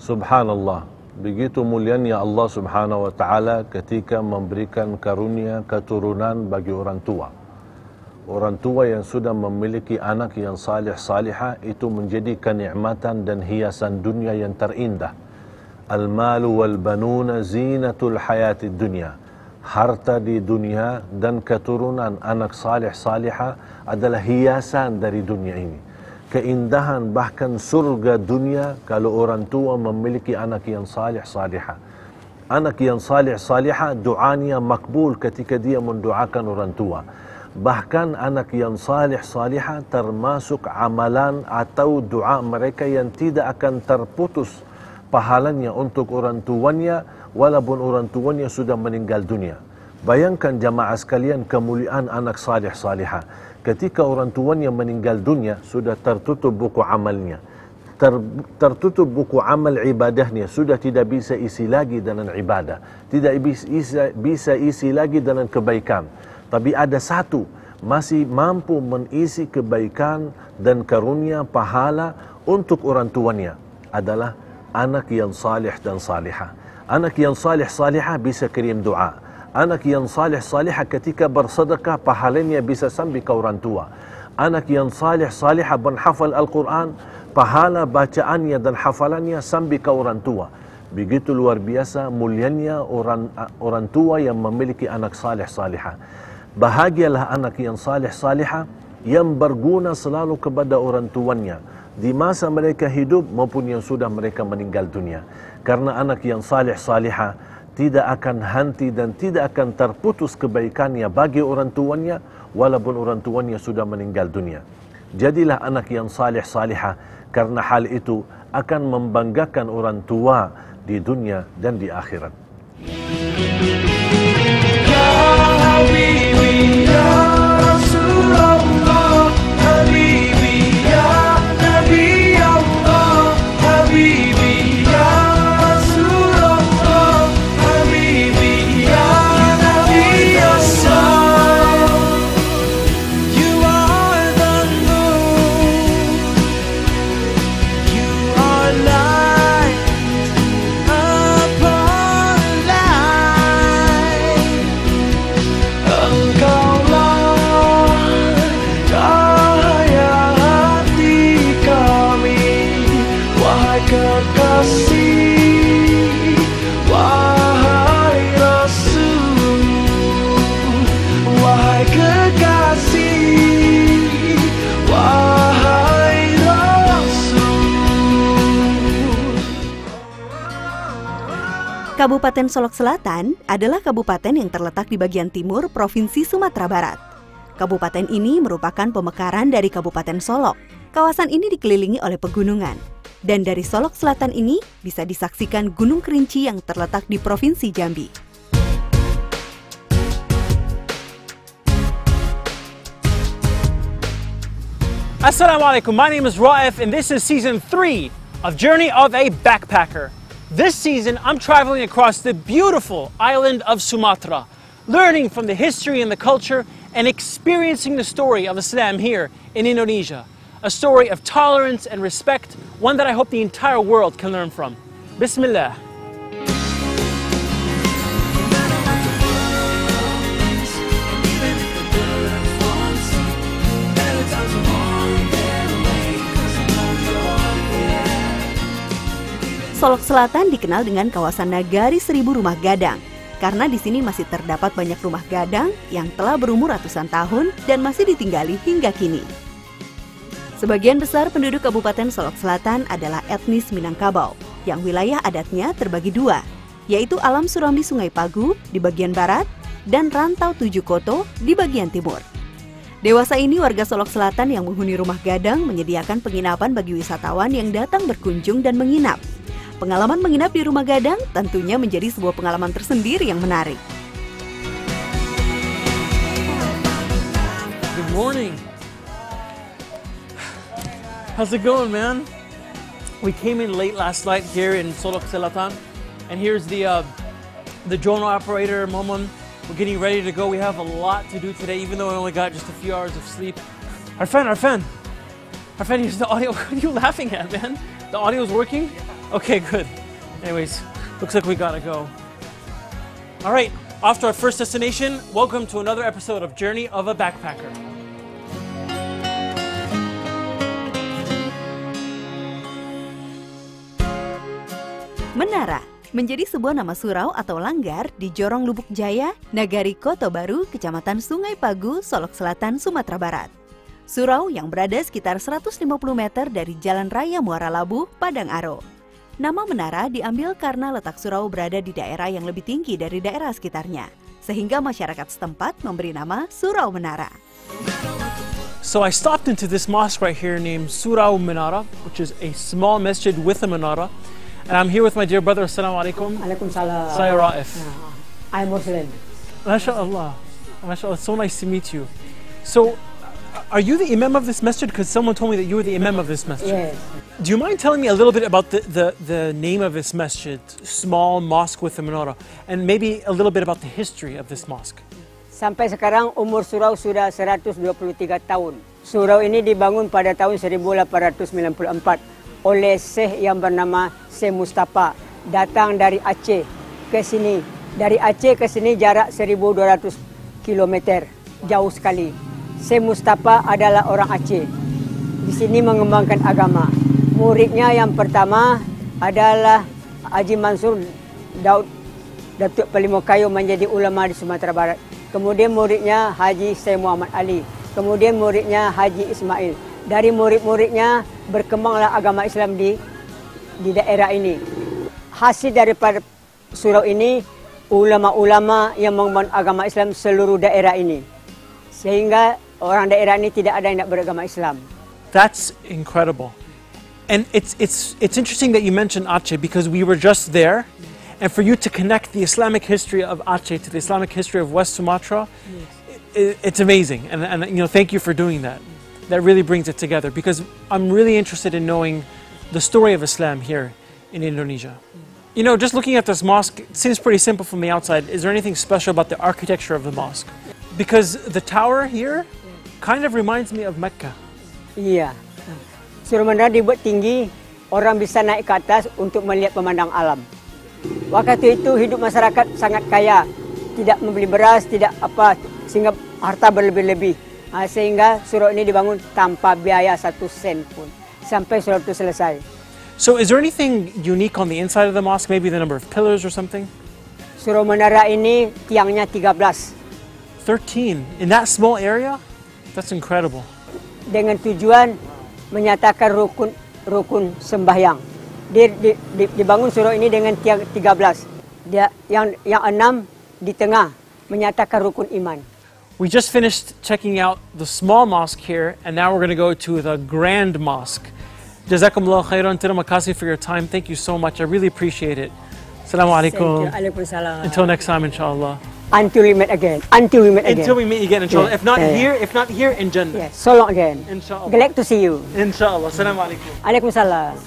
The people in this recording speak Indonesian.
Subhanallah, begitu mulianya Allah Subhanahu wa Ta'ala ketika memberikan karunia keturunan bagi orang tua. Orang tua yang sudah memiliki anak yang salih salihah itu menjadi kenikmatan dan hiasan dunia yang terindah. Al-malu wal banuna zinatul hayatid dunya. Harta di dunia dan keturunan anak salih salihah adalah hiasan dari dunia ini. Keindahan bahkan surga dunia kalau orang tua memiliki anak yang salih salihah. Anak yang salih salihah doanya makbul ketika dia mendoakan orang tua. Bahkan anak yang salih salihah termasuk amalan atau doa mereka yang tidak akan terputus pahalanya untuk orang tuanya walaupun orang tuanya sudah meninggal dunia. Bayangkan jamaah sekalian kemuliaan anak salih salihah. Ketika orang tuanya meninggal dunia, sudah tertutup buku amalnya. Tertutup buku amal ibadahnya. Sudah tidak bisa isi lagi dengan ibadah. Tidak bisa isi lagi dengan kebaikan. Tapi ada satu, masih mampu mengisi kebaikan dan karunia pahala untuk orang tuanya. Adalah anak yang salih dan salihah. Anak yang salih salihah bisa kirim doa. Anak yang salih salihah ketika bersedekah pahalanya bisa sampai ke orang tua. Anak yang salih salihah menghafal Al-Quran, pahala bacaannya dan hafalannya sampai ke orang tua. Begitu luar biasa mulianya orang tua yang memiliki anak salih salihah. Bahagialah anak yang salih salihah yang berguna selalu kepada orang tuanya di masa mereka hidup maupun yang sudah mereka meninggal dunia. Karena anak yang salih salihah tidak akan henti dan tidak akan terputus kebaikannya bagi orang tuanya walaupun orang tuanya sudah meninggal dunia. Jadilah anak yang salih salihah karena hal itu akan membanggakan orang tua di dunia dan di akhirat. Ya Habibi, ya Rasulullah, Habibi, ya Nabi Allah, Habibi, ya Rasulullah, Habibi, ya Nabi Allah. You are the moon, you are light upon light. Engkaulah cahaya hati kami, wahai kekasih, wahai Rasul, wahai kekasih, wahai Rasul. Kabupaten Solok Selatan adalah kabupaten yang terletak di bagian timur Provinsi Sumatera Barat. Kabupaten ini merupakan pemekaran dari Kabupaten Solok. Kawasan ini dikelilingi oleh pegunungan. Dan dari Solok Selatan ini bisa disaksikan Gunung Kerinci yang terletak di Provinsi Jambi. Assalamualaikum, my name is Raif and this is season 3 of Journey of a Backpacker. This season, I'm traveling across the beautiful island of Sumatra, learning from the history and the culture and experiencing the story of Islam here in Indonesia. A story of tolerance and respect, one that I hope the entire world can learn from. Bismillah. Solok Selatan dikenal dengan kawasan Nagari Seribu Rumah Gadang karena di sini masih terdapat banyak rumah gadang yang telah berumur ratusan tahun dan masih ditinggali hingga kini. Sebagian besar penduduk Kabupaten Solok Selatan adalah etnis Minangkabau yang wilayah adatnya terbagi dua, yaitu Alam Surambi Sungai Pagu di bagian barat dan Rantau Tujuh Koto di bagian timur. Dewasa ini warga Solok Selatan yang menghuni rumah gadang menyediakan penginapan bagi wisatawan yang datang berkunjung dan menginap. Pengalaman menginap di rumah gadang tentunya menjadi sebuah pengalaman tersendiri yang menarik. Good morning. How's it going, man? We came in late last night here in Solok Selatan, and here's the drone operator, Momon. We're getting ready to go. We have a lot to do today, even though we only got just a few hours of sleep. Arfan, here's the audio. What are you laughing at, man? The audio's working? Okay, good. Anyways, looks like we gotta go. All right, off to our first destination. Welcome to another episode of Journey of a Backpacker. Menara menjadi sebuah nama surau atau langgar di Jorong Lubuk Jaya, Nagari Koto Baru, Kecamatan Sungai Pagu, Solok Selatan, Sumatera Barat. Surau yang berada sekitar 150 meter dari Jalan Raya Muara Labu, Padang Aro. Nama menara diambil karena letak surau berada di daerah yang lebih tinggi dari daerah sekitarnya, sehingga masyarakat setempat memberi nama Surau Menara. So I stopped into this mosque right here named Surau Menara, which is a small masjid with a menara. And I'm here with my dear brother. Assalamu alaikum. Waalaikumsalam. Saya Raif. I'm Muslim. MashaAllah. MashaAllah. So nice to meet you. So, are you the imam of this masjid? Because someone told me that you were the imam of this masjid. Yes. Do you mind telling me a little bit about the name of this masjid, small mosque with a menorah, and maybe a little bit about the history of this mosque? Sampai sekarang umur surau sudah 123 tahun. Surau ini dibangun pada tahun 1894 oleh Syekh yang bernama Syekh Mustafa. Datang dari Aceh ke sini. Dari Aceh ke sini jarak 1200 km. Jauh sekali. Syekh Mustafa adalah orang Aceh. Di sini mengembangkan agama. Muridnya yang pertama adalah Haji Mansur Datuk Pelimokayo menjadi ulama di Sumatera Barat. Kemudian muridnya Haji Syekh Muhammad Ali. Kemudian muridnya Haji Ismail. Dari murid-muridnya berkembanglah agama Islam di daerah ini. Hasil daripada surau ini, ulama-ulama yang mengemban agama Islam seluruh daerah ini. Sehingga orang daerah ini tidak ada yang nak beragama Islam. That's incredible. And it's interesting that you mentioned Aceh because we were just there. And for you to connect the Islamic history of Aceh to the Islamic history of West Sumatra, it's amazing. And you know, thank you for doing that. That really brings it together because I'm really interested in knowing the story of Islam here in Indonesia. You know, just looking at this mosque, it seems pretty simple from the outside. Is there anything special about the architecture of the mosque? Because the tower here kind of reminds me of Mecca. Iya. Surau Menara dibuat tinggi, orang bisa naik ke atas untuk melihat pemandang alam. Waktu itu hidup masyarakat sangat kaya, tidak membeli beras, tidak apa, sehingga harta berlebih-lebih. Sehingga surau ini dibangun tanpa biaya 1 sen pun sampai surau itu selesai. So is there anything unique on the inside of the mosque? Maybe the number of pillars or something? Surau Menara ini tiangnya 13. 13 in that small area? That's incredible. Dengan tujuan menyatakan rukun sembahyang. Dibangun surau ini dengan tiang 13. Yang 6 di tengah menyatakan rukun iman. We just finished checking out the small mosque here, and now we're going to go to the grand mosque. Jazakumullah khairan, terima kasih for your time. Thank you so much. I really appreciate it. Assalamu alaikum. Waalaikumsalam. Until next time, inshallah. Until we meet again. Until we meet again. Until we meet again, inshallah. Yeah. If not here, in Jannah. Yes. So long again. Inshallah. Glad to see you. Inshallah. Assalamu alaikum. Waalaikumsalam.